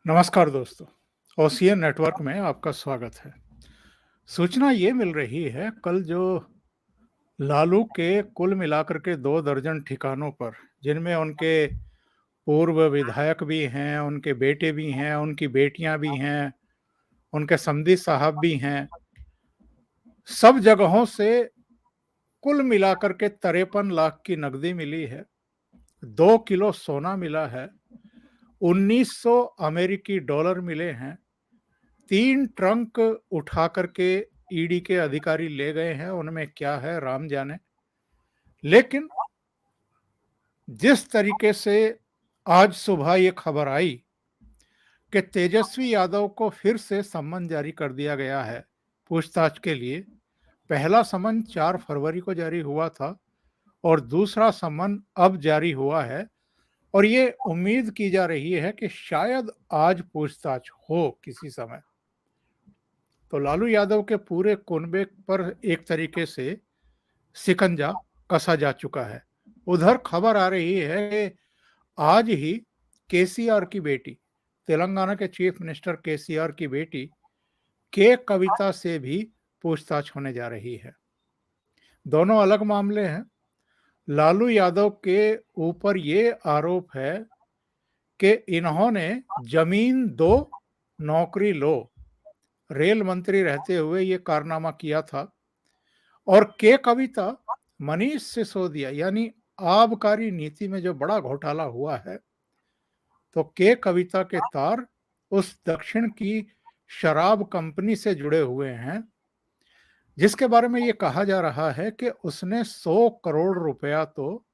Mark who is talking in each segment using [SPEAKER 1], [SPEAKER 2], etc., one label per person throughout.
[SPEAKER 1] नमस्कार दोस्तों, ocean network में आपका स्वागत है। सूचना ये मिल रही है कल जो लालू के कुल मिलाकर के 2 दर्जन ठिकानों पर, जिनमें उनके पूर्व विधायक भी हैं, उनके बेटे भी हैं, उनकी बेटियां भी हैं, उनके समधी साहब भी हैं, सब जगहों से कुल मिलाकर के 53 लाख की नकदी मिली है, 2 किलो सोना मिला है, 1900 अमेरिकी डॉलर मिले हैं, 3 ट्रंक उठा करके ईडी के अधिकारी ले गए हैं, उनमें क्या है राम जाने। लेकिन जिस तरीके से आज सुबह ये खबर आई कि तेजस्वी यादव को फिर से सम्मन जारी कर दिया गया है पूछताछ के लिए। पहला सम्मन 4 फरवरी को जारी हुआ था और दूसरा सम्मन अब जारी हुआ है और ये उम्मीद की जा रही है कि शायद आज पूछताछ हो किसी समय। तो लालू यादव के पूरे कुनबे पर एक तरीके से शिकंजा कसा जा चुका है। उधर खबर आ रही है कि आज ही केसीआर की बेटी, तेलंगाना के चीफ मिनिस्टर केसीआर की बेटी के कविता से भी पूछताछ होने जा रही है। दोनों अलग मामले हैं। लालू यादव के ऊपर ये आरोप है कि इन्होंने जमीन दो नौकरी लो, रेल मंत्री रहते हुए ये कारनामा किया था। और के कविता मनीष सिसोदिया यानी आबकारी नीति में जो बड़ा घोटाला हुआ है, तो के कविता के तार उस दक्षिण की शराब कंपनी से जुड़े हुए हैं, जिसके बारे में ये कहा जा रहा है कि उसने 100 करोड़ रुपया तो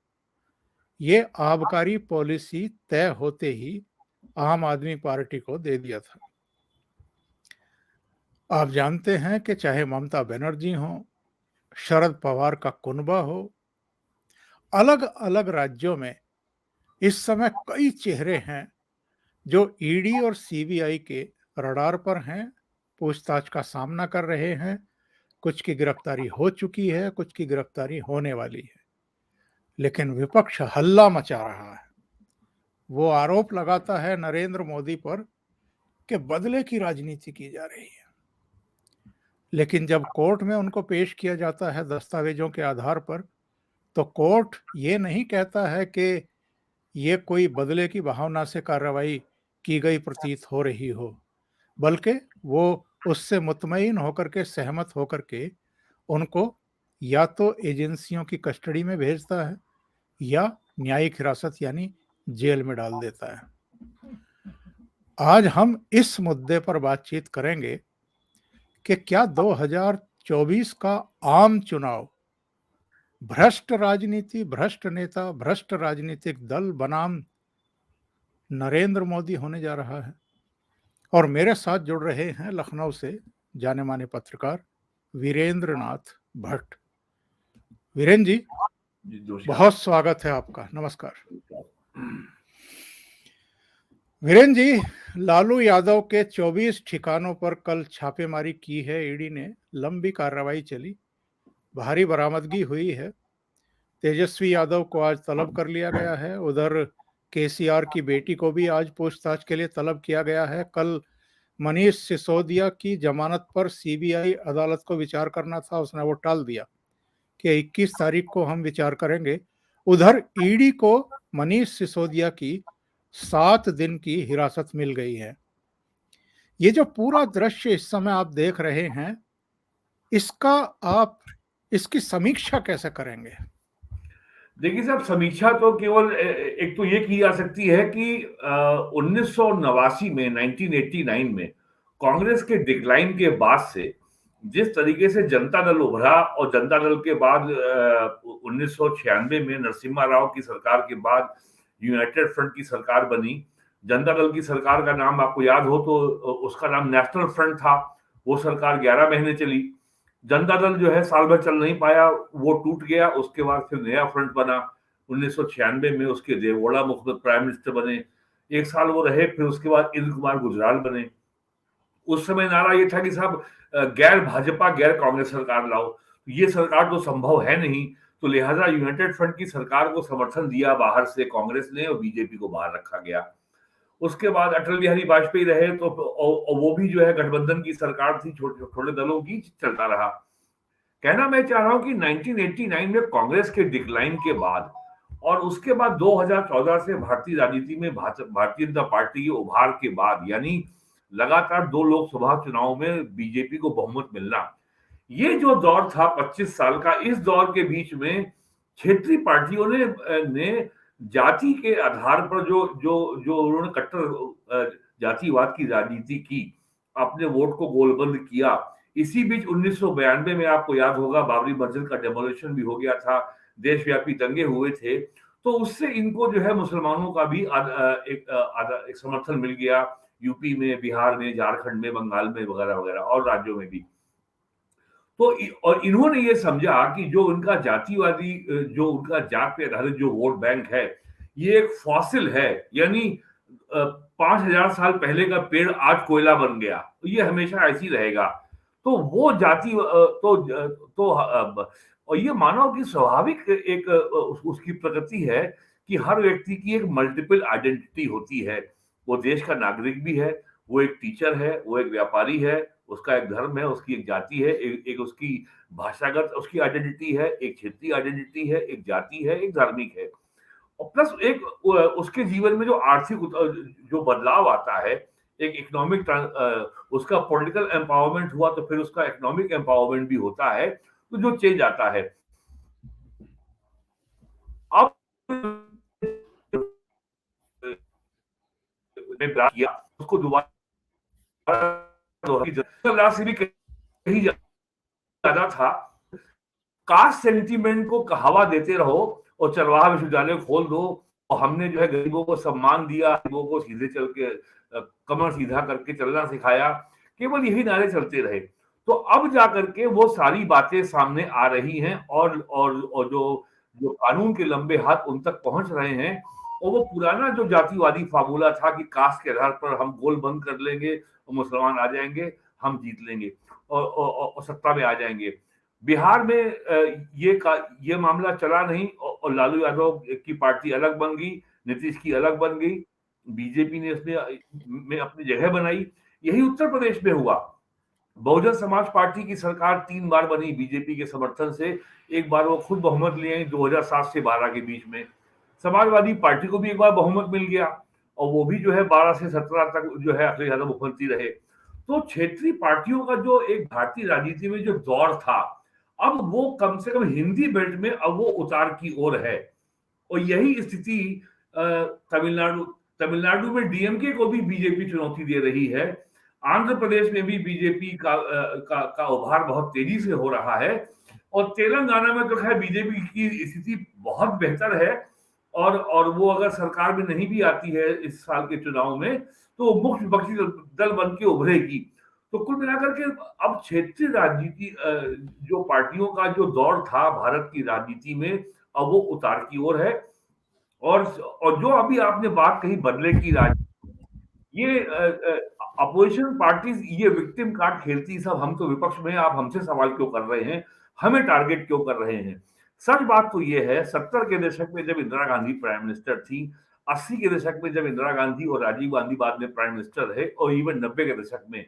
[SPEAKER 1] ये आबकारी पॉलिसी तय होते ही आम आदमी पार्टी को दे दिया था। आप जानते हैं कि चाहे ममता बनर्जी हो, शरद पवार का कुनबा हो, अलग अलग राज्यों में इस समय कई चेहरे हैं जो ईडी और सीबीआई के रडार पर हैं, पूछताछ का सामना कर रहे हैं। कुछ की गिरफ्तारी हो चुकी है, कुछ की गिरफ्तारी होने वाली है, लेकिन विपक्ष हल्ला मचा रहा है। वो आरोप लगाता है नरेंद्र मोदी पर कि बदले की राजनीति की जा रही है, लेकिन जब कोर्ट में उनको पेश किया जाता है दस्तावेजों के आधार पर, तो कोर्ट ये नहीं कहता है कि ये कोई बदले की भावना से कार्रवाई की गई प्रतीत हो रही हो, बल्कि वो उससे मुतमईन होकर के, सहमत होकर के उनको या तो एजेंसियों की कस्टडी में भेजता है या न्यायिक हिरासत यानी जेल में डाल देता है। आज हम इस मुद्दे पर बातचीत करेंगे कि क्या 2024 का आम चुनाव भ्रष्ट राजनीति, भ्रष्ट नेता, भ्रष्ट राजनीतिक दल बनाम नरेंद्र मोदी होने जा रहा है। और मेरे साथ जुड़ रहे हैं लखनऊ से जाने माने पत्रकार वीरेंद्र नाथ भट्ट। वीरेंद्र जी, बहुत स्वागत है आपका। नमस्कार। वीरेंद्र जी, लालू यादव के 24 ठिकानों पर कल छापेमारी की है ईडी ने। लंबी कार्रवाई चली, भारी बरामदगी हुई है। तेजस्वी यादव को आज तलब कर लिया गया है। उधर केसीआर की बेटी को भी आज पूछताछ के लिए तलब किया गया है। कल मनीष सिसोदिया की जमानत पर सीबीआई अदालत को विचार करना था, उसने वो टाल दिया कि 21 तारीख को हम विचार करेंगे। उधर ईडी को मनीष सिसोदिया की 7 दिन की हिरासत मिल गई है। ये जो पूरा दृश्य इस समय आप देख रहे हैं, इसकी समीक्षा कैसे करेंगे?
[SPEAKER 2] देखिए साहब, समीक्षा तो केवल एक तो ये की जा सकती है कि 1989 में 1989 में कांग्रेस के डिक्लाइन के बाद से जिस तरीके से जनता दल उभरा और जनता दल के बाद 1996 में नरसिम्हा राव की सरकार के बाद यूनाइटेड फ्रंट की सरकार बनी। जनता दल की सरकार का नाम आपको याद हो तो उसका नाम नेशनल फ्रंट था। वो सरकार 11 महीने चली। जनता दल जो है साल भर चल नहीं पाया, वो टूट गया। उसके बाद फिर नया फ्रंट बना 1996 में, उसके देवगौड़ा मुख्य प्राइम मिनिस्टर बने। एक साल वो रहे, फिर उसके बाद इंद्र कुमार गुजराल बने। उस समय नारा ये था कि साहब गैर भाजपा गैर कांग्रेस सरकार लाओ। ये सरकार तो संभव है नहीं, तो लिहाजा यूनाइटेड फ्रंट की सरकार को समर्थन दिया बाहर से कांग्रेस ने और बीजेपी को बाहर रखा गया। उसके बाद अटल बिहारी वाजपेयी रहे, तो और वो भी जो है गठबंधन की सरकार थी, छोटे दलों की, चलता रहा। कहना मैं चाह रहा हूं कि 1989 में कांग्रेस के डिक्लाइन के बाद और उसके बाद 2014 से भारतीय राजनीति में भारतीय जनता पार्टी के उभार के बाद, यानी लगातार 2 लोकसभा चुनाव में बीजेपी को बहुमत मिलना, ये जो दौर था 25 साल का, इस दौर के बीच में क्षेत्रीय पार्टियों ने जाति के आधार पर जो जो जो उन्होंने कट्टर जातिवाद की राजनीति की, अपने वोट को गोलबंद किया। इसी बीच 1992 में आपको याद होगा बाबरी मस्जिद का डेमोलिशन भी हो गया था, देशव्यापी दंगे हुए थे, तो उससे इनको जो है मुसलमानों का भी एक समर्थन मिल गया, यूपी में, बिहार में, झारखंड में, बंगाल में, वगैरह वगैरह और राज्यों में भी। तो और इन्होंने ये समझा कि जो उनका जातिवादी, जो उनका जात पे आधारित जो वोट बैंक है, ये एक फॉसिल है, यानी 5,000 साल पहले का पेड़ आज कोयला बन गया, तो ये हमेशा ऐसी रहेगा। तो वो जाति और ये मानव की स्वाभाविक एक उसकी प्रकृति है कि हर व्यक्ति की एक मल्टीपल आइडेंटिटी होती है। वो देश का नागरिक भी है, वो एक टीचर है, वो एक व्यापारी है, उसका एक धर्म है, उसकी एक जाति है, एक उसकी भाषागत उसकी आइडेंटिटी है, एक क्षेत्रीय आइडेंटिटी है, एक जाति है, एक धार्मिक है। और प्लस एक उसके जीवन में जो आर्थिक जो बदलाव आता है, एक इकोनॉमिक उसका पॉलिटिकल एम्पावरमेंट हुआ, तो फिर उसका इकोनॉमिक एम्पावरमेंट भी होता है, तो जो चेंज आता है। अब किया उसको दोबारा से भी कहीं ज्यादा था, कास्ट सेंटीमेंट को हवा देते रहो और चरवाहा विश्वविद्यालय खोल दो, और हमने जो है गरीबों को सम्मान दिया, गरीबों को सीधे चल के कमर सीधा करके चलना सिखाया, केवल यही नारे चलते रहे। तो अब जाकर के वो सारी बातें सामने आ रही हैं, और जो जो कानून के लंबे हाथ उन तक पहुंच रहे हैं, और वो पुराना जो जातिवादी फार्मूला था कि कास्ट के आधार पर हम गोल बंद कर लेंगे और मुसलमान आ जाएंगे, हम जीत लेंगे और सत्ता में आ जाएंगे। बिहार में ये मामला चला नहीं, और लालू यादव की पार्टी अलग बन गई, नीतीश की अलग बन गई, बीजेपी ने इसमें में अपनी जगह बनाई। यही उत्तर प्रदेश में हुआ। बहुजन समाज पार्टी की सरकार 3 बार बनी बीजेपी के समर्थन से। एक बार वो खुद बहुमत ले आई 2007 से 12 के बीच में। समाजवादी पार्टी को भी एक बार बहुमत मिल गया, और वो भी जो है 12 से 17 तक जो है अखिलेश यादव मुख्यमंत्री रहे। तो क्षेत्रीय पार्टियों का जो एक भारतीय राजनीति में जो दौर था, अब वो कम से कम हिंदी बेल्ट में अब वो उतार की ओर है। और यही स्थिति तमिलनाडु तमिलनाडु में डीएमके को भी बीजेपी चुनौती दे रही है। आंध्र प्रदेश में भी बीजेपी का उभार बहुत तेजी से हो रहा है, और तेलंगाना में तो खैर बीजेपी की स्थिति बहुत बेहतर है, और वो अगर सरकार में नहीं भी आती है इस साल के चुनाव में, तो वो मुख्य विपक्षी दल बन के उभरेगी। तो कुल मिलाकर के अब क्षेत्रीय राजनीति, जो पार्टियों का जो दौर था भारत की राजनीति में, अब वो उतार की ओर है। और जो अभी आपने बात कही बदले की राजनीति, ये अपोजिशन पार्टीज ये विक्टिम कार्ड खेलती, सब हम तो विपक्ष में, आप हमसे सवाल क्यों कर रहे हैं, हमें टारगेट क्यों कर रहे हैं। सच बात तो ये है, 70 के दशक में जब इंदिरा गांधी प्राइम मिनिस्टर थी, 80 के दशक में जब इंदिरा गांधी और राजीव गांधी बाद में प्राइम मिनिस्टर रहे, और इवन 90 के दशक में,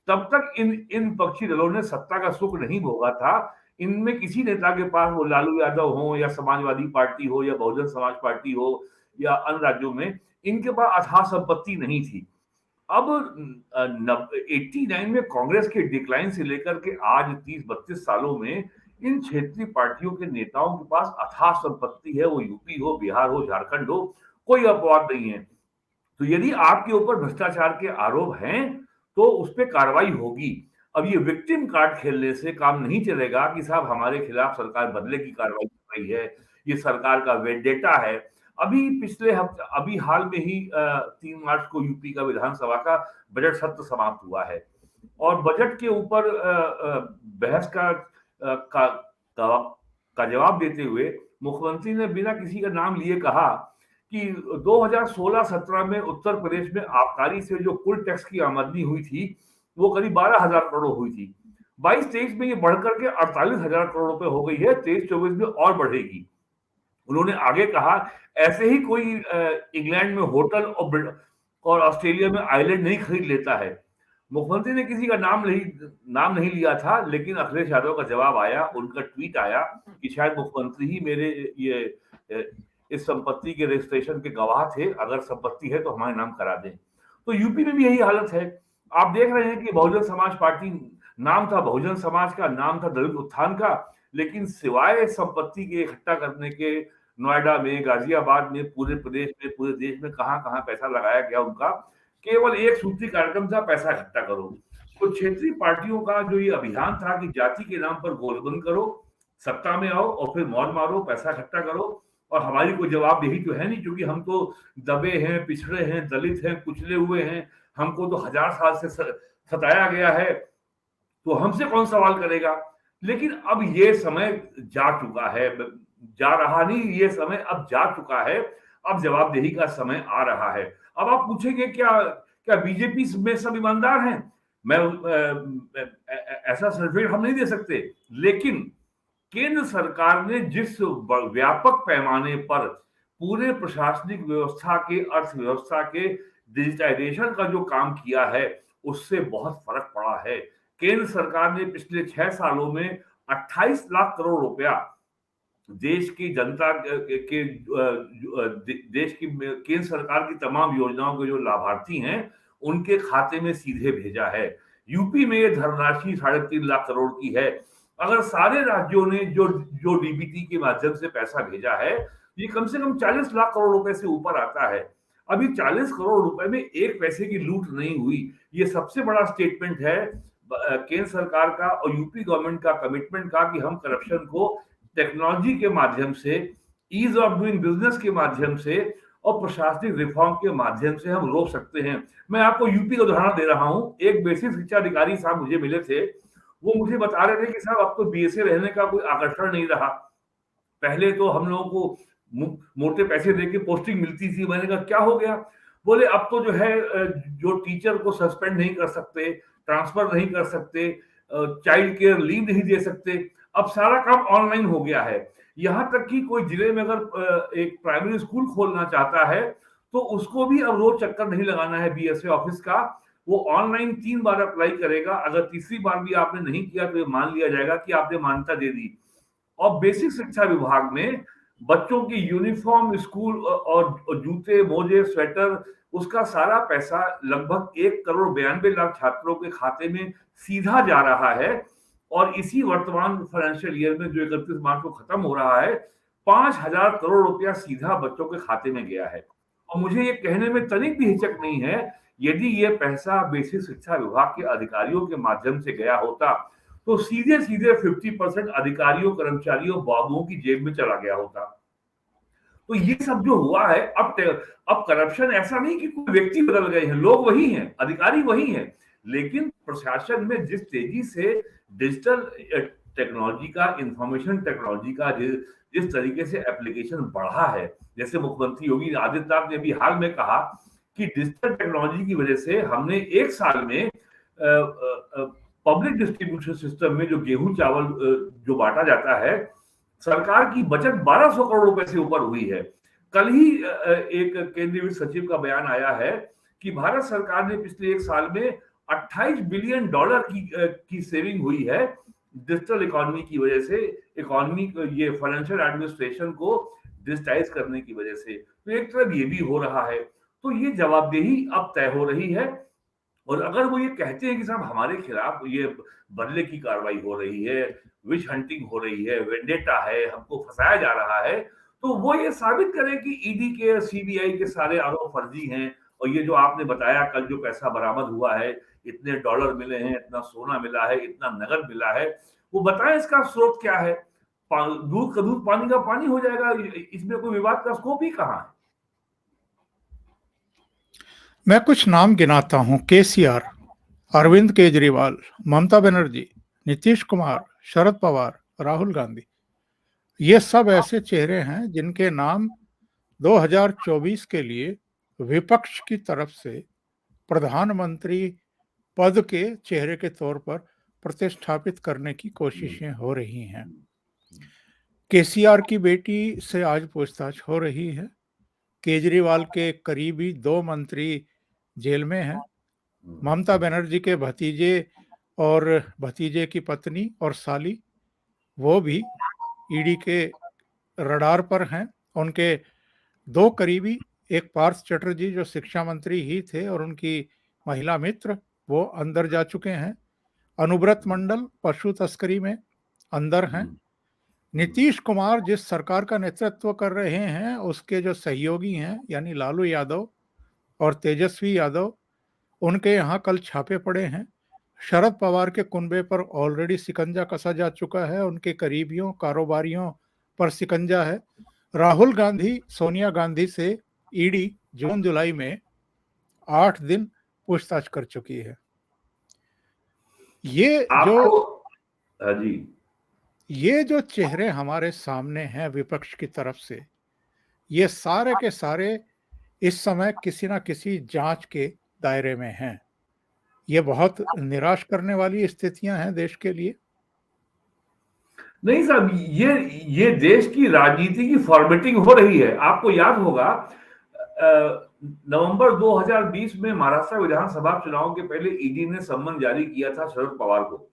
[SPEAKER 2] तब तक इन पक्षी दलों ने सत्ता का सुख नहीं भोगा था। इनमें किसी नेता के पास, वो लालू यादव हो या समाजवादी पार्टी हो या बहुजन समाज पार्टी हो या अन्य राज्यों में, इनके पास अथाह संपत्ति नहीं थी। अब 89 में कांग्रेस के डिक्लाइन से लेकर के आज 30-32 सालों में इन क्षेत्रीय पार्टियों के नेताओं के पास अथाह संपत्ति है, वो यूपी हो, बिहार हो, झारखंड हो, कोई अपवाद नहीं है। तो यदि आपके ऊपर भ्रष्टाचार के आरोप हैं, तो उस पर कार्रवाई होगी। अब ये विक्टिम कार्ड खेलने से काम नहीं चलेगा कि साहब हमारे खिलाफ सरकार बदले की कार्रवाई कर रही है, ये सरकार का वेंडेटा है। अभी हाल में ही 3 मार्च को यूपी का विधानसभा का बजट सत्र समाप्त हुआ है, और बजट के ऊपर बहस का जवाब देते हुए मुख्यमंत्री ने बिना किसी का नाम लिए कहा कि 2016-17 में उत्तर प्रदेश में आबकारी से जो कुल टैक्स की आमदनी हुई थी, वो करीब 12,000 करोड़ हुई थी। 22-23 में ये बढ़कर के 48,000 करोड़ रुपए हो गई है, 23-24 में और बढ़ेगी। उन्होंने आगे कहा, ऐसे ही कोई इंग्लैंड में होटल और ऑस्ट्रेलिया में आइलैंड नहीं खरीद लेता है। मुख्यमंत्री ने किसी का नाम नहीं लिया था, लेकिन अखिलेश यादव का जवाब आया, उनका ट्वीट आया कि शायद मुख्यमंत्री ही मेरे ये अ, इस संपत्ति के रजिस्ट्रेशन के गवाह थे, अगर संपत्ति है तो हमारे नाम करा दें। तो यूपी में भी यही हालत है। आप देख रहे हैं कि बहुजन समाज पार्टी नाम था बहुजन समाज का, नाम था दलित उत्थान का, लेकिन सिवाय संपत्ति के इकट्ठा करने के नोएडा में, गाजियाबाद में, पूरे प्रदेश में, पूरे देश में कहाँ-कहाँ पैसा लगाया गया उनका, केवल एक सूत्री कार्यक्रम था, पैसा इकट्ठा करो। तो क्षेत्रीय पार्टियों का जो ये अभियान था कि जाति के नाम पर गोलबंद करो, सत्ता में आओ और फिर मौज मारो, पैसा इकट्ठा करो, और हमारी कोई जवाबदेही तो है नहीं, क्योंकि हम तो दबे हैं, पिछड़े हैं, दलित हैं, कुचले हुए हैं, हमको तो 1000 साल से सताया गया है, तो हमसे कौन सवाल करेगा। लेकिन अब ये समय जा चुका है, जा रहा नहीं, ये समय अब जा चुका है, अब जवाबदेही का समय आ रहा है। अब आप पूछेंगे क्या क्या बीजेपी में सब ईमानदार हैं? मैं ऐसा सर्टिफिकेट हम नहीं दे सकते, लेकिन केंद्र सरकार ने जिस व्यापक पैमाने पर पूरे प्रशासनिक व्यवस्था के, अर्थव्यवस्था के डिजिटाइजेशन का जो काम किया है, उससे बहुत फर्क पड़ा है। केंद्र सरकार ने पिछले 6 सालों में 28 लाख करोड़ रुपया देश की जनता के देश की केंद्र सरकार की तमाम योजनाओं के जो लाभार्थी हैं, उनके खाते में सीधे भेजा है। यूपी में ये धनराशि 3.5 लाख करोड़ की है। अगर सारे राज्यों ने जो जो डीबीटी के माध्यम से पैसा भेजा है, ये कम से कम 40 लाख करोड़ रुपए से ऊपर आता है। अभी 40 करोड़ रुपए में एक पैसे की लूट नहीं हुई। ये सबसे बड़ा स्टेटमेंट है केंद्र सरकार का और यूपी गवर्नमेंट का कमिटमेंट का कि हम करप्शन को टेक्नोलॉजी के माध्यम से, ईज ऑफ डूइंग बिजनेस के माध्यम से और प्रशासनिक रिफॉर्म के माध्यम से हम रोक सकते हैं। मैं आपको यूपी का उदाहरण दे रहा हूं। एक बेसिक शिक्षा अधिकारी साहब मुझे मिले थे, वो मुझे बता रहे थे कि साहब अब तो बीएसए रहने का कोई आकर्षण नहीं रहा। पहले तो हम लोगों को मोटे पैसे देके पोस्टिंग मिलती थी। मैंने कहा क्या हो गया? बोले अब तो जो है जो टीचर को सस्पेंड नहीं कर सकते, ट्रांसफर नहीं कर सकते, चाइल्ड केयर लीव नहीं दे सकते, अब सारा काम ऑनलाइन हो गया है। यहां तक कि कोई जिले में अगर एक प्राइमरी स्कूल खोलना चाहता है, तो उसको भी अब रोज चक्कर नहीं लगाना है बीएसए ऑफिस का। वो ऑनलाइन 3 बार अप्लाई करेगा, अगर तीसरी बार भी आपने नहीं किया तो ये मान लिया जाएगा कि आपने मान्यता दे दी। और बेसिक शिक्षा विभाग में बच्चों की यूनिफॉर्म, स्कूल और जूते, मोजे, स्वेटर, उसका सारा पैसा लगभग 1 करोड़ 92 लाख छात्रों के खाते में सीधा जा रहा है। और इसी वर्तमान फाइनेंशियल ईयर में जो 31 मार्च को खत्म हो रहा है, 5,000 करोड़ रुपया सीधा बच्चों के खाते में गया है। और मुझे ये कहने में तनिक भी हिचक नहीं है, यदि ये पैसा बेसिक शिक्षा विभाग के अधिकारियों के माध्यम से गया होता, तो सीधे सीधे 50% अधिकारियों, कर्मचारियों, बाबुओं की जेब में चला गया होता। तो ये सब जो हुआ है, अब करप्शन ऐसा नहीं कि कोई व्यक्ति बदल गए हैं, लोग वही हैं, अधिकारी वही हैं, लेकिन प्रशासन में जिस तेजी से डिजिटल टेक्नोलॉजी का, इंफॉर्मेशन टेक्नोलॉजी का जिस तरीके से एप्लीकेशन बढ़ा है, जैसे मुख्यमंत्री योगी आदित्यनाथ ने भी हाल में कहा कि डिजिटल टेक्नोलॉजी की वजह से हमने 1 साल में पब्लिक डिस्ट्रीब्यूशन सिस्टम में जो गेहूं चावल जो बांटा जाता है, सरकार की बचत 1200 करोड़ रुपए से ऊपर हुई है। कल ही एक केंद्रीय वित्त सचिव का बयान आया है कि भारत सरकार ने पिछले 1 साल में $28 बिलियन की सेविंग हुई है डिजिटल इकोनॉमी की वजह से, इकोनॉमी ये फाइनेंशियल एडमिनिस्ट्रेशन को डिजिटाइज करने की वजह से। तो एक तरफ ये भी हो रहा है, तो ये जवाबदेही अब तय हो रही है। और अगर वो ये कहते हैं कि साहब हमारे खिलाफ ये बदले की कार्रवाई हो रही है, विच हंटिंग हो रही है, वेंडेटा है, हमको फंसाया जा रहा है, तो वो ये साबित करें कि ईडी के, सीबीआई के सारे आरोप फर्जी हैं। और ये जो आपने बताया कल जो पैसा बरामद हुआ है, इतने डॉलर मिले हैं, इतना सोना मिला है, इतना नगद मिला है, वो बताएं इसका स्रोत क्या है। दूध का दूध, पानी का पानी हो जाएगा, इसमें कोई विवाद का स्कोप ही कहाँ है।
[SPEAKER 1] मैं कुछ नाम गिनाता हूं। केसीआर, अरविंद केजरीवाल, ममता बनर्जी, नीतीश कुमार, शरद पवार, राहुल गांधी। ये सब ऐसे चेहरे हैं जिनके नाम 2024 के लिए विपक्ष की तरफ से प्रधानमंत्री पद के चेहरे के तौर पर प्रतिष्ठापित करने की कोशिशें हो रही हैं। केसीआर की बेटी से आज पूछताछ हो रही है। केजरीवाल के करीबी 2 मंत्री जेल में हैं। ममता बनर्जी के भतीजे और भतीजे की पत्नी और साली, वो भी ईडी के रडार पर हैं। उनके दो करीबी, एक पार्थ चटर्जी जो शिक्षा मंत्री ही थे और उनकी महिला मित्र, वो अंदर जा चुके हैं। अनुव्रत मंडल पशु तस्करी में अंदर हैं। नीतीश कुमार जिस सरकार का नेतृत्व कर रहे हैं, उसके जो सहयोगी हैं यानी लालू यादव और तेजस्वी यादव, उनके यहाँ कल छापे पड़े हैं। शरद पवार के कुनबे पर ऑलरेडी शिकंजा कसा जा चुका है, उनके करीबियों कारोबारियों पर शिकंजा है। राहुल गांधी सोनिया गांधी से ईडी जून जुलाई में 8 दिन पूछताछ कर चुकी है।
[SPEAKER 2] आपको जी,
[SPEAKER 1] ये जो चेहरे हमारे सामने हैं विपक्ष की तरफ से, ये सारे के सारे इस समय किसी ना किसी जांच के दायरे में हैं। ये बहुत निराश करने वाली स्थितियां हैं देश के लिए।
[SPEAKER 2] नहीं साहब, ये देश की राजनीति की फॉर्मेटिंग हो रही है। आपको याद होगा नवंबर 2020 में महाराष्ट्र विधानसभा चुनाव के पहले ईडी ने सम्मन जारी किया था शरद पवार को,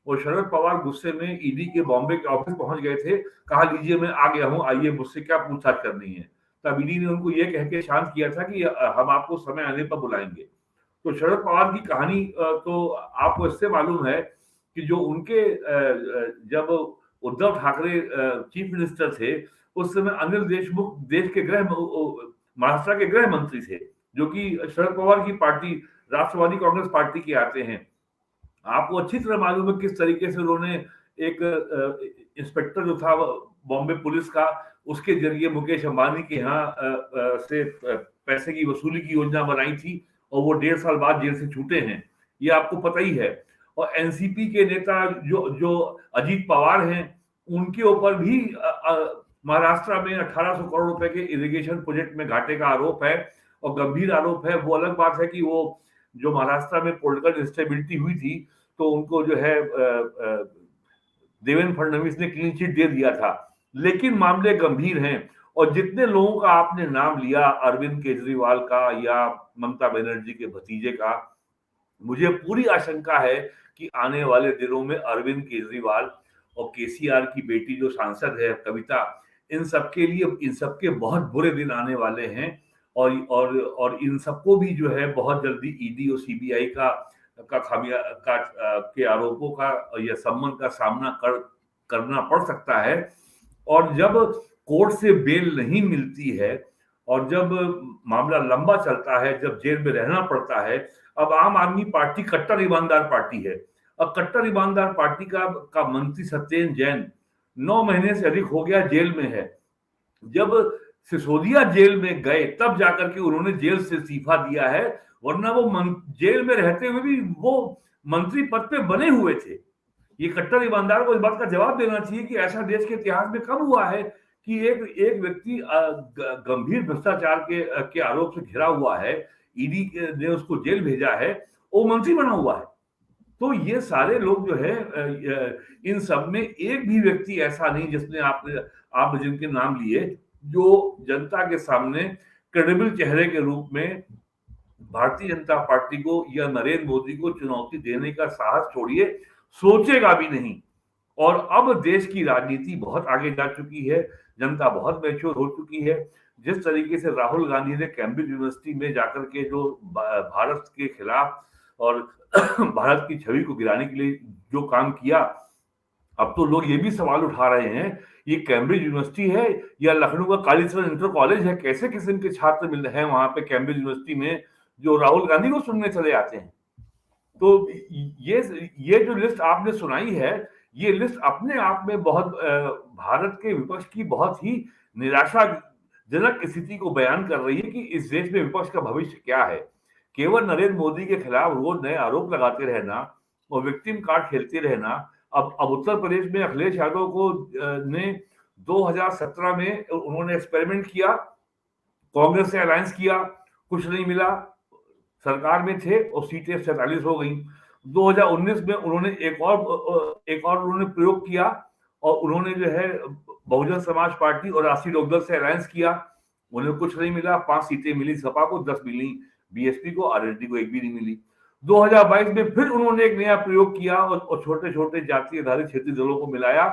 [SPEAKER 2] और शरद पवार गुस्से में ईडी के बॉम्बे के ऑफिस पहुंच गए थे। कहा, लीजिए मैं आ गया हूं, आइए मुझसे क्या पूछताछ करनी है। तब ईडी ने उनको ये कह के शांत किया था कि हम आपको समय आने पर बुलाएंगे। तो शरद पवार की कहानी तो आपको इससे मालूम है कि जो उनके जब उद्धव ठाकरे चीफ मिनिस्टर थे, उस समय अनिल देशमुख देश के महाराष्ट्र के गृह मंत्री थे, जो कि शरद पवार की पार्टी राष्ट्रवादी कांग्रेस पार्टी के आते हैं। आपको अच्छी तरह मालूम है किस तरीके से उन्होंने एक इंस्पेक्टर जो था बॉम्बे पुलिस का, उसके जरिए मुकेश अंबानी के यहाँ से पैसे की वसूली की योजना बनाई थी, और वो 1.5 साल बाद जेल से छूटे हैं, ये आपको पता ही है। और एनसीपी के नेता जो अजीत पवार हैं, उनके ऊपर भी महाराष्ट्र में 1800 करोड़ रुपए के इरिगेशन प्रोजेक्ट में घाटे का आरोप है, और गंभीर आरोप है। वो अलग बात है कि वो जो महाराष्ट्र में पॉलिटिकल इंस्टेबिलिटी हुई थी, तो उनको जो है देवेंद्र फडणवीस ने क्लीन चिट दे दिया था, लेकिन मामले गंभीर हैं। और जितने लोगों का आपने नाम लिया, अरविंद केजरीवाल का या ममता बनर्जी के भतीजे का, मुझे पूरी आशंका है कि आने वाले दिनों में अरविंद केजरीवाल और केसीआर की बेटी जो सांसद है कविता, इन सबके बहुत बुरे दिन आने वाले हैं। और इन सबको भी जो है बहुत जल्दी ईडी और सीबीआई के आरोपों का या सम्मन का सामना करना पड़ सकता है। और जब कोर्ट से बेल नहीं मिलती है और जब मामला लंबा चलता है, जब जेल में रहना पड़ता है, अब आम आदमी पार्टी कट्टर ईमानदार पार्टी है। अब कट्टर ईमानदार पार्टी का मंत्री सत्येंद्र जैन 9 महीने से अधिक हो गया जेल में है। जब सिसोदिया जेल में गए तब जाकर के उन्होंने जेल से इस्तीफा दिया है, वरना वो जेल में रहते हुए भी वो मंत्री पद पे बने हुए थे। ये कट्टर ईमानदार को इस बात का जवाब देना चाहिए कि ऐसा देश के इतिहास में कब हुआ है कि एक व्यक्ति गंभीर भ्रष्टाचार के आरोप से घिरा हुआ है, ईडी ने उसको जेल भेजा है, वो मंत्री बना हुआ है। तो ये सारे लोग जो है, इन सब में एक भी व्यक्ति ऐसा नहीं जिसने आपने जिनके नाम लिए, जो जनता के सामने क्रेडिबल चेहरे के रूप में भारतीय जनता पार्टी को या नरेंद्र मोदी को चुनौती देने का साहस छोड़िए, सोचेगा भी नहीं। और अब देश की राजनीति बहुत आगे जा चुकी है, जनता बहुत मैच्योर हो चुकी है। जिस तरीके से राहुल गांधी ने कैम्ब्रिज यूनिवर्सिटी में जाकर के जो भारत के खिलाफ और भारत की छवि को गिराने के लिए जो काम किया, अब तो लोग ये भी सवाल उठा रहे हैं, ये कैम्ब्रिज यूनिवर्सिटी है या लखनऊ का कालीचरण इंटर कॉलेज है? कैसे किस्म के छात्र मिल रहे हैं वहां पे कैम्ब्रिज यूनिवर्सिटी में जो राहुल गांधी को सुनने चले आते हैं? तो ये जो लिस्ट आपने सुनाई है, ये लिस्ट अपने आप में बहुत भारत के विपक्ष की बहुत ही निराशाजनक स्थिति को बयान कर रही है कि इस देश में विपक्ष का भविष्य क्या है। केवल नरेंद्र मोदी के खिलाफ रोज नए आरोप लगाते रहना और विक्टिम कार्ड खेलते रहना। अब उत्तर प्रदेश में अखिलेश यादव को ने 2017 में उन्होंने एक्सपेरिमेंट किया, कांग्रेस से अलायंस किया, कुछ नहीं मिला, सरकार में थे और सीटें 47 हो गई। 2019 में उन्होंने एक और उन्होंने प्रयोग किया और उन्होंने जो है बहुजन समाज पार्टी और राष्ट्रीय लोकदल से अलायंस किया, उन्हें कुछ नहीं मिला, 5 सीटें मिली सपा को, 10 मिली बीएसपी को, आरएलडी को एक भी नहीं मिली। 2022 में फिर उन्होंने एक नया प्रयोग किया और छोटे छोटे जाति आधारित क्षेत्रीय दलों को मिलाया,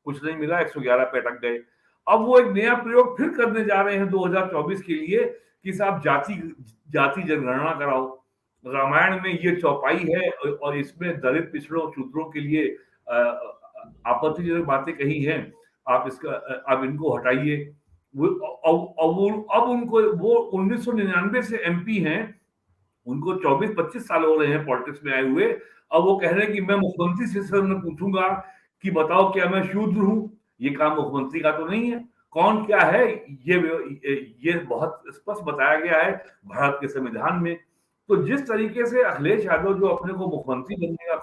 [SPEAKER 2] कुछ नहीं मिला, 111 पे अटक गए। अब वो एक नया प्रयोग फिर करने जा रहे हैं 2024 के लिए कि साहब जाति जनगणना कराओ। रामायण में ये चौपाई है और इसमें दलित पिछड़ों शूद्रों के लिए आपत्तिजनक बातें कही हैं, आप इनको हटाइए। अब उनको वो 1999 से एमपी हैं, उनको 24-25 साल हो रहे हैं पॉलिटिक्स में आए हुए। अब वो कह रहे हैं कि मैं मुख्यमंत्री से मैं पूछूंगा कि बताओ क्या मैं शूद्र हूं। ये काम मुख्यमंत्री का तो नहीं है। कौन क्या है ये बहुत स्पष्ट बताया गया है भारत के संविधान में। तो जिस तरीके से अखिलेश यादव जो अपने को मुख्यमंत्री बनने का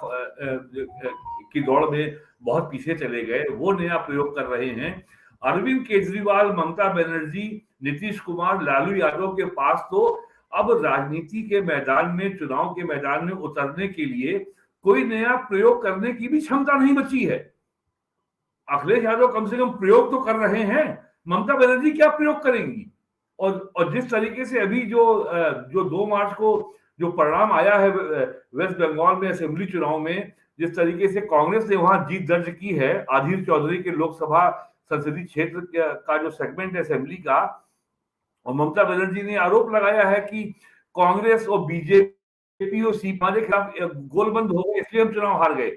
[SPEAKER 2] की दौड़ में बहुत पीछे चले गए, वो नया प्रयोग कर रहे हैं। अरविंद केजरीवाल, ममता बनर्जी, नीतीश कुमार, लालू यादव के पास तो अब राजनीति के मैदान में, चुनाव के मैदान में उतरने के लिए कोई नया प्रयोग करने की भी क्षमता नहीं बची है। अखिलेश यादव कम से कम प्रयोग तो कर रहे हैं, ममता बनर्जी क्या प्रयोग करेंगी? और जिस तरीके से अभी जो 2 मार्च को जो परिणाम आया है वेस्ट बंगाल में असेंबली चुनाव में, जिस तरीके से कांग्रेस ने वहां जीत दर्ज की है, आदिल चौधरी के लोकसभा संसदीय क्षेत्र का जो सेगमेंट है असेंबली का, और ममता बनर्जी ने आरोप लगाया है कि कांग्रेस और बीजेपी और सीपीएम के खिलाफ गोलबंद हो गए, इसलिए हम चुनाव हार गए।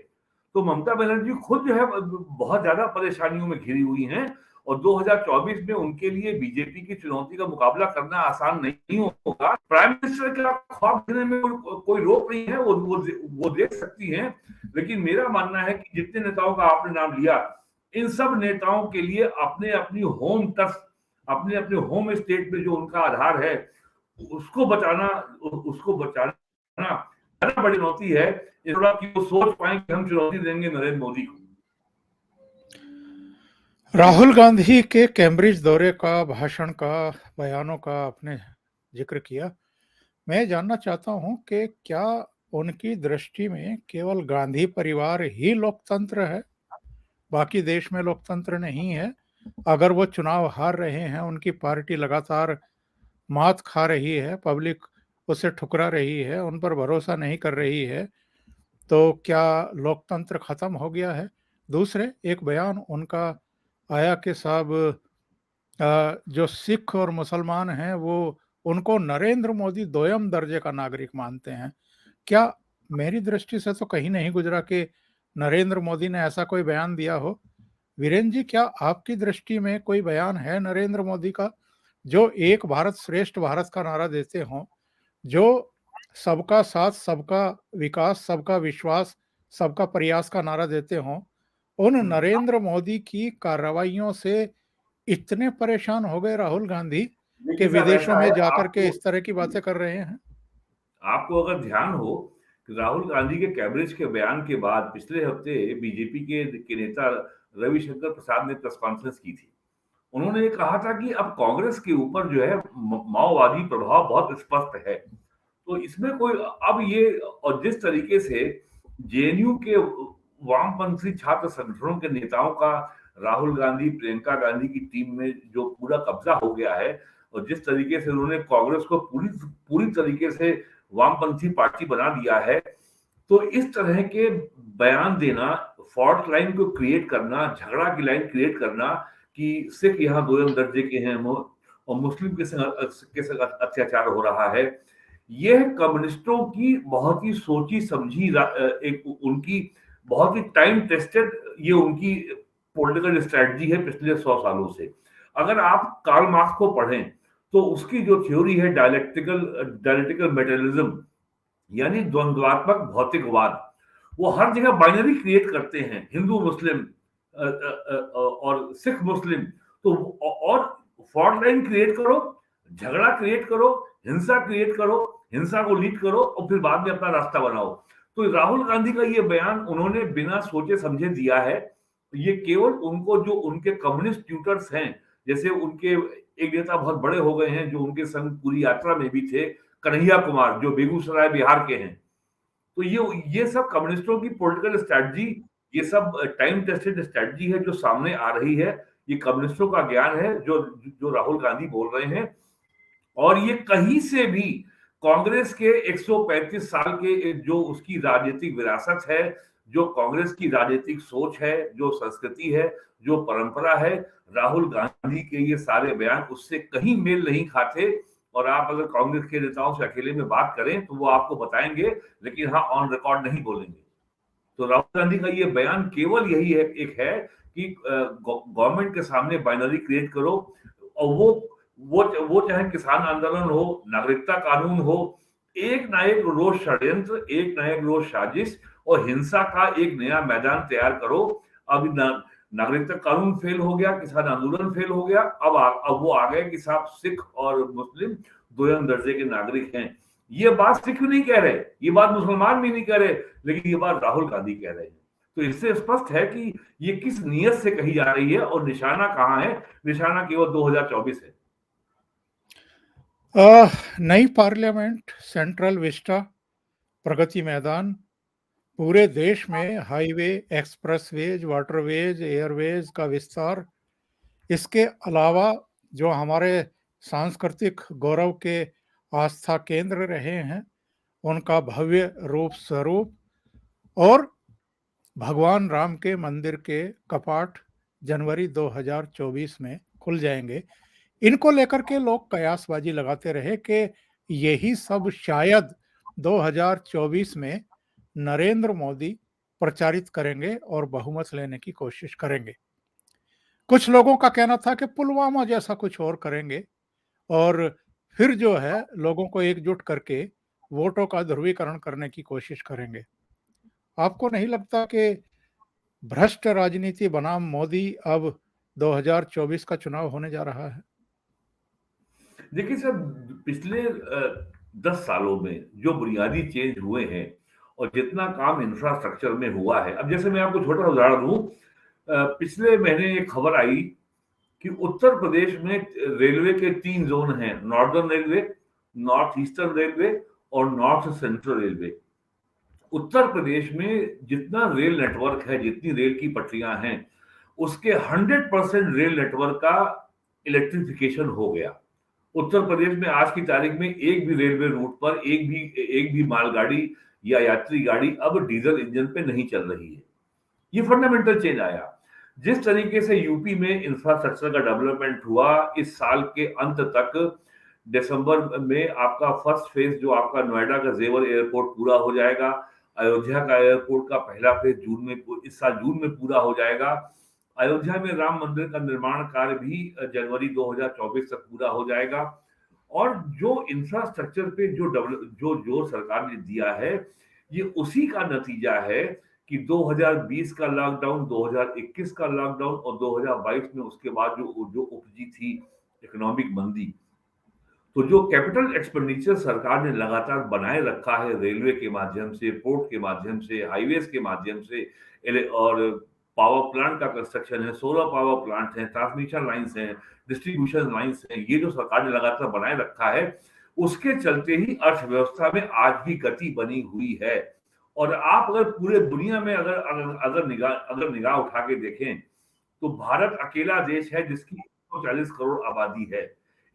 [SPEAKER 2] तो ममता बनर्जी खुद जो है बहुत ज्यादा परेशानियों में घिरी हुई हैं और 2024 में उनके लिए बीजेपी की चुनौती का मुकाबला करना आसान नहीं होगा। प्राइम मिनिस्टर का ख्वाब देने में कोई रोक नहीं है, वो देख सकती हैं। लेकिन मेरा मानना है कि जितने नेताओं का आपने नाम लिया, इन सब नेताओं के लिए अपने अपनी होम टर्फ, अपने अपने होम स्टेट में जो उनका आधार है, उसको बचाना ज्यादा बड़ी चुनौती है कि वो सोच पाए कि हम चुनौती देंगे नरेंद्र मोदी को।
[SPEAKER 1] राहुल गांधी के कैम्ब्रिज दौरे का, भाषण का, बयानों का आपने जिक्र किया। मैं जानना चाहता हूं कि क्या उनकी दृष्टि में केवल गांधी परिवार ही लोकतंत्र है, बाकी देश में लोकतंत्र नहीं है? अगर वो चुनाव हार रहे हैं, उनकी पार्टी लगातार मात खा रही है, पब्लिक उसे ठुकरा रही है, उन पर भरोसा नहीं कर रही है, तो क्या लोकतंत्र खत्म हो गया है? दूसरे, एक बयान उनका आया कि साहब जो सिख और मुसलमान हैं वो उनको नरेंद्र मोदी दोयम दर्जे का नागरिक मानते हैं। क्या मेरी दृष्टि से तो कहीं नहीं गुजरा कि नरेंद्र मोदी ने ऐसा कोई बयान दिया हो। वीरेंद्र जी, क्या आपकी दृष्टि में कोई बयान है नरेंद्र मोदी का जो एक भारत श्रेष्ठ भारत का नारा देते हों, जो सबका साथ, सबका विकास, सबका विश्वास, सबका प्रयास का नारा देते हों? उन नरेंद्र मोदी की कार्रवाइयों से इतने परेशान हो गए राहुल गांधी कि विदेशों में जाकर के इस तरह की बातें कर रहे हैं।
[SPEAKER 2] आपको अगर ध्यान हो कि राहुल गांधी के कैम्ब्रिज के बयान के बाद पिछले हफ्ते बीजेपी के नेता रविशंकर प्रसाद ने प्रेस कॉन्फ्रेंस की थी। उन्होंने ये कहा था कि अब कांग्रेस के ऊपर जो है माओवादी प्रभाव बहुत स्पष्ट है। तो इसमें कोई अब ये, और जिस तरीके से जेएनयू के वामपंथी छात्र संगठनों के नेताओं का राहुल गांधी, प्रियंका गांधी की टीम में जो पूरा कब्जा हो गया है, और जिस तरीके से उन्होंने कांग्रेस को पूरी तरीके से वामपंथी पार्टी बना दिया है, तो इस तरह के बयान देना, फॉल्ट लाइन को क्रिएट करना, झगड़ा की लाइन क्रिएट करना कि सिख यहाँ दोयम दर्जे के हैं और मुस्लिम के संग अत्याचार हो रहा है, यह कम्युनिस्टों की बहुत ही सोची समझी एक उनकी बहुत ही टाइम टेस्टेड ये उनकी पॉलिटिकल स्ट्रेटजी है पिछले 100 सालों से। अगर आप कार्ल मार्क्स को पढ़ें तो उसकी जो थ्योरी है डायलेक्टिकल मेटेरियलिज्म, यानी द्वंद्वात्मक भौतिकवाद, वो हर जगह बाइनरी क्रिएट करते हैं, हिंदू मुस्लिम और सिख मुस्लिम। तो और फॉल्ट लाइन क्रिएट करो, झगड़ा क्रिएट करो, हिंसा क्रिएट करो, हिंसा को लीड करो और फिर बाद में अपना रास्ता बनाओ। तो राहुल गांधी का ये बयान उन्होंने बिना सोचे समझे दिया है। ये केवल उनको, जो उनके कम्युनिस्ट ट्यूटर्स हैं, जैसे उनके एक नेता बहुत बड़े हो गए हैं जो उनके संग पूरी यात्रा में भी थे, कन्हैया कुमार, जो बेगूसराय बिहार के हैं। तो ये सब कम्युनिस्टों की पॉलिटिकल स्ट्रेटजी, ये सब टाइम टेस्टेड स्ट्रेटजी है जो सामने आ रही है। ये कम्युनिस्टों का ज्ञान है जो राहुल गांधी बोल रहे हैं। और ये कहीं से भी कांग्रेस के 135 साल के जो उसकी राजनीतिक विरासत है, जो कांग्रेस की राजनीतिक सोच है, जो संस्कृति है, जो परंपरा है, राहुल गांधी के ये सारे बयान उससे कहीं मेल नहीं खाते। और आप अगर कांग्रेस के नेताओं से अकेले में बात करें तो वो आपको बताएंगे, लेकिन हाँ, ऑन रिकॉर्ड नहीं बोलेंगे। तो राहुल गांधी का ये बयान केवल यही है, एक है कि गवर्नमेंट के सामने बाइनरी क्रिएट करो। और वो चाहे किसान आंदोलन हो, नागरिकता कानून हो, एक ना एक रोज षड्यंत्र, एक ना एक रोज साजिश और हिंसा का एक नया मैदान तैयार करो। अब नागरिकता कानून फेल हो गया, किसान आंदोलन फेल हो गया, अब वो आ गए कि साहब सिख और मुस्लिम दोयम दर्जे के नागरिक हैं। ये बात सिख नहीं कह रहे, ये बात मुसलमान भी नहीं कह रहे, लेकिन ये बात राहुल गांधी कह रहे हैं। तो इससे स्पष्ट है कि ये किस नीयत से कही जा रही है और निशाना कहां है। निशाना केवल 2024 है।
[SPEAKER 1] नई parliament, central Vista, Pragati Maidan, पूरे देश में हाईवे, एक्सप्रेसवेज, वाटरवेज, एयरवेज का विस्तार, इसके अलावा जो हमारे सांस्कृतिक गौरव के आस्था केंद्र रहे हैं उनका भव्य रूप स्वरूप, और भगवान राम के मंदिर के कपाट जनवरी 2024 में खुल जाएंगे। इनको लेकर के लोग कयासबाजी लगाते रहे कि यही सब शायद 2024 में नरेंद्र मोदी प्रचारित करेंगे और बहुमत लेने की कोशिश करेंगे। कुछ लोगों का कहना था कि पुलवामा जैसा कुछ और करेंगे और फिर जो है लोगों को एकजुट करके वोटों का ध्रुवीकरण करने की कोशिश करेंगे। आपको नहीं लगता कि भ्रष्ट राजनीति बनाम मोदी अब 2024 का चुनाव होने जा रहा है?
[SPEAKER 2] देखिए सर, पिछले 10 सालों में जो बुनियादी चेंज हुए हैं और जितना काम इंफ्रास्ट्रक्चर में हुआ है, अब जैसे मैं आपको छोटा सा उदाहरण दूं, पिछले महीने एक खबर आई कि उत्तर प्रदेश में रेलवे के 3 जोन हैं, northern railway, north eastern railway और north central railway. Uttar Pradesh में जितना रेल नेटवर्क है, जितनी रेल की पटरियां हैं, उसके 100% रेल नेटवर्क का इलेक्ट्रिफिकेशन हो गया। उत्तर प्रदेश में आज की तारीख में एक भी रेलवे रूट पर एक भी मालगाड़ी या यात्री गाड़ी अब डीजल इंजन पे नहीं चल रही है। ये फंडामेंटल चेंज आया। जिस तरीके से यूपी में इंफ्रास्ट्रक्चर का डेवलपमेंट हुआ, इस साल के अंत तक दिसंबर में आपका फर्स्ट फेज जो आपका नोएडा का जेवर एयरपोर्ट पूरा हो जाएगा। अयोध्या का एयरपोर्ट का पहला फेज इस साल जून में पूरा हो जाएगा। अयोध्या में राम मंदिर का निर्माण कार्य भी जनवरी 2024 तक पूरा हो जाएगा। और जो इंफ्रास्ट्रक्चर पे जो जोर सरकार ने दिया है, ये उसी का नतीजा है कि 2020 का लॉकडाउन, 2021 का लॉकडाउन और 2022 में उसके बाद जो उपजी थी इकोनॉमिक मंदी, तो जो कैपिटल एक्सपेंडिचर सरकार ने लगातार बनाए रखा है रेलवे के माध्यम से, पोर्ट के माध्यम से, हाईवेज के माध्यम से, और पावर प्लांट का कंस्ट्रक्शन है, सोलर पावर प्लांट है, ट्रांसमिशन लाइंस हैं, डिस्ट्रीब्यूशन लाइंस हैं, ये जो सरकार ने लगातार बनाए रखा है, उसके चलते ही अर्थव्यवस्था में आज भी गति बनी हुई है। और आप अगर पूरे दुनिया में अगर निगाह उठा के देखें तो भारत अकेला देश है जिसकी 140 करोड़ आबादी है।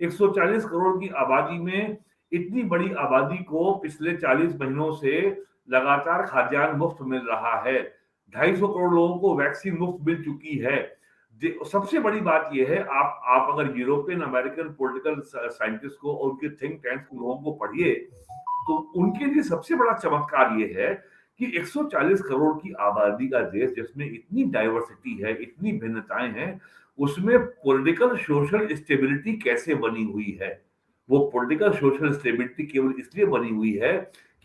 [SPEAKER 2] 140 करोड़ की आबादी में इतनी बड़ी आबादी को पिछले 40 महीनों से लगातार खाद्यान्न मुफ्त मिल रहा है। 250 करोड़ लोगों को वैक्सीन मुफ्त मिल चुकी है। सबसे बड़ी बात यह है, आप अगर यूरोपियन अमेरिकन पॉलिटिकल साइंटिस्ट को और उनके थिंक टैंक्स के लोगों को पढ़िए तो उनके लिए सबसे बड़ा चमत्कार यह है कि 140 करोड़ की आबादी का देश जिसमें इतनी डाइवर्सिटी है, इतनी भिन्नताएं हैं, उसमें पॉलिटिकल सोशल स्टेबिलिटी कैसे बनी हुई है। वो पॉलिटिकल सोशल स्टेबिलिटी केवल इसलिए बनी हुई है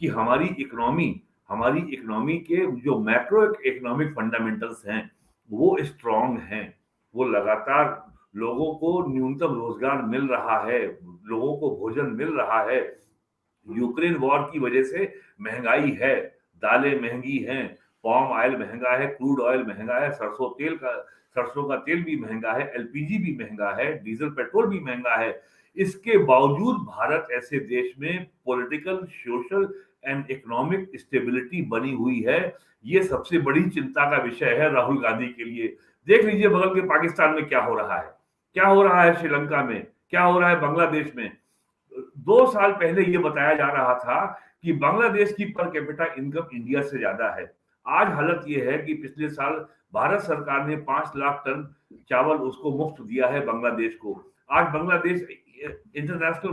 [SPEAKER 2] कि हमारी इकोनॉमी के जो मैक्रो इकोनॉमिक फंडामेंटल्स हैं वो स्ट्रांग हैं। वो लगातार लोगों को न्यूनतम रोजगार मिल रहा है, लोगों को भोजन मिल रहा है। यूक्रेन वॉर की वजह से महंगाई है, दालें महंगी हैं, पाम ऑयल महंगा है, क्रूड ऑयल महंगा है, सरसों का तेल भी महंगा है, एलपीजी भी महंगा है, डीजल पेट्रोल भी महंगा है। इसके बावजूद भारत ऐसे देश में political, social and economic stability बनी हुई है। ये सबसे बड़ी चिंता का विषय है राहुल गांधी के लिए। देख लीजिए बगल के पाकिस्तान में क्या हो रहा है, क्या हो रहा है श्रीलंका में, क्या हो रहा है बांग्लादेश में। 2 साल पहले ये बताया जा रहा था कि बांग्लादेश की पर कैपिटा इनकम इंडिया से ज्यादा है। आज हालत ये है कि पिछले साल भारत सरकार ने 5 लाख टन चावल उसको मुफ्त दिया है बांग्लादेश को। आज बांग्लादेश इंटरनेशनल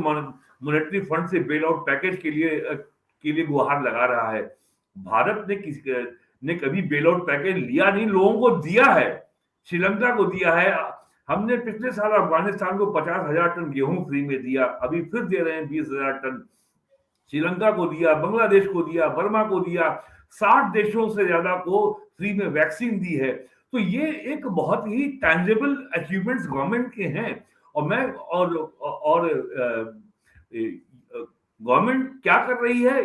[SPEAKER 2] मॉनेटरी फंड से बेल आउट पैकेज के लिए गुहार लगा रहा है। भारत ने कभी बेल आउट पैकेज लिया नहीं, लोगों को दिया है। श्रीलंका को दिया है। हमने पिछले साल अफगानिस्तान को 50,000 टन गेहूं फ्री में दिया, अभी फिर दे रहे हैं 20,000 टन। श्रीलंका को दिया, बांग्लादेश को दिया, बर्मा को दिया, 60 देशों से ज्यादा को फ्री में वैक्सीन दी है। तो ये एक बहुत ही टैंजिबल अचीवमेंट्स गवर्नमेंट के हैं। और गवर्नमेंट क्या कर रही है,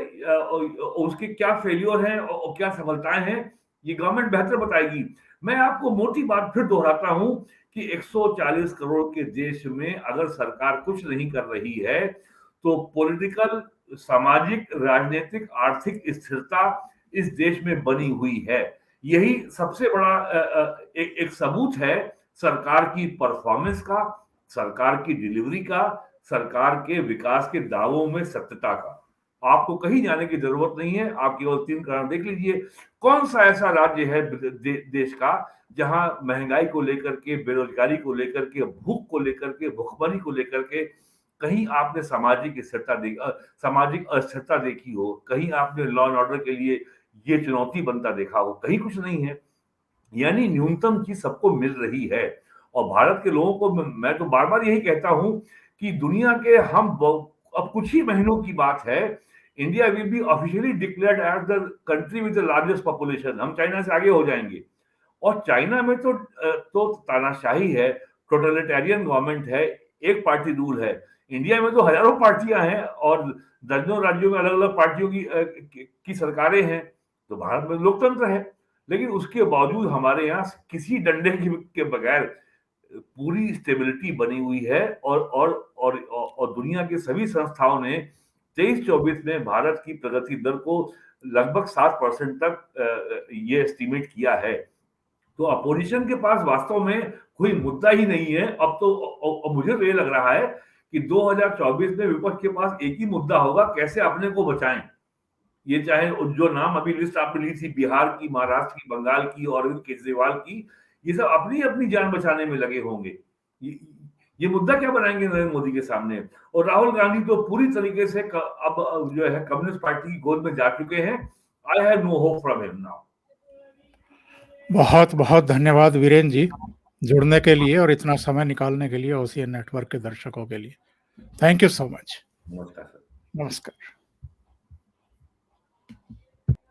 [SPEAKER 2] उसके क्या फेलियर हैं और क्या सफलताएं हैं, ये गवर्नमेंट बेहतर बताएगी। मैं आपको मोटी बात फिर दोहराता हूं कि 140 करोड़ के देश में अगर सरकार कुछ नहीं कर रही है तो पॉलिटिकल, सामाजिक, राजनीतिक, आर्थिक स्थिरता इस देश में बनी हुई है। यही सबसे बड़ा एक सबूत है सरकार की परफॉर्मेंस का, सरकार की डिलीवरी का, सरकार के विकास के दावों में सत्यता का। आपको कहीं जाने की जरूरत नहीं है, आप केवल 3 कारण देख लीजिए। कौन सा ऐसा राज्य है देश का जहां महंगाई को लेकर के, बेरोजगारी को लेकर के, भूख को लेकर के, भुखमरी को लेकर के कहीं आपने सामाजिक अस्थिरता देखी हो, कहीं आपने लॉ एंड ऑर्डर के लिए ये चुनौती बनता देखा हो? कहीं कुछ नहीं है। यानी न्यूनतम चीज सबको मिल रही है। और भारत के लोगों को मैं तो बार बार यही कहता हूं कि दुनिया के अब कुछ ही महीनों की बात है, India will be officially declared as the country with the largest population. हम चाइना से आगे हो जाएंगे। और चाइना में तो तानाशाही है, टोटलिटेरियन गवर्नमेंट है, एक पार्टी रूल है। इंडिया में तो हजारों पार्टियां हैं और दर्जनों राज्यों में अलग अलग पार्टियों की सरकारें हैं। तो भारत में लोकतंत्र है, लेकिन उसके बावजूद हमारे यहाँ किसी डंडे के बगैर पूरी स्टेबिलिटी बनी हुई है। और दुनिया के सभी संस्थाओं ने 23-24 में भारत की प्रगति दर को लगभग 7% तक ये एस्टिमेट किया है। तो अपोजिशन के पास वास्तव में कोई मुद्दा ही नहीं है। अब तो मुझे तो ये लग रहा है कि 2024 में विपक्ष के पास एक ही मुद्दा होगा, कैसे अपने को बचाएं। ये चाहे जो नाम अभी लिस्ट आपने ली थी, बिहार की, महाराष्ट्र की, बंगाल की, अरविंद केजरीवाल की, ये सब अपनी अपनी जान बचाने में लगे होंगे। ये मुद्दा क्या बनाएंगे नरेंद्र मोदी के सामने? और राहुल गांधी तो पूरी तरीके से अब जो है कम्युनिस्ट पार्टी की गोद में जा चुके हैं। I have no hope from him now.
[SPEAKER 1] बहुत बहुत धन्यवाद वीरेन जी, जुड़ने के लिए और इतना समय निकालने के लिए ओसीएन नेटवर्क के दर्शकों के लिए। Thank you so much.
[SPEAKER 2] नमस्कार सर।
[SPEAKER 1] नमस्कार।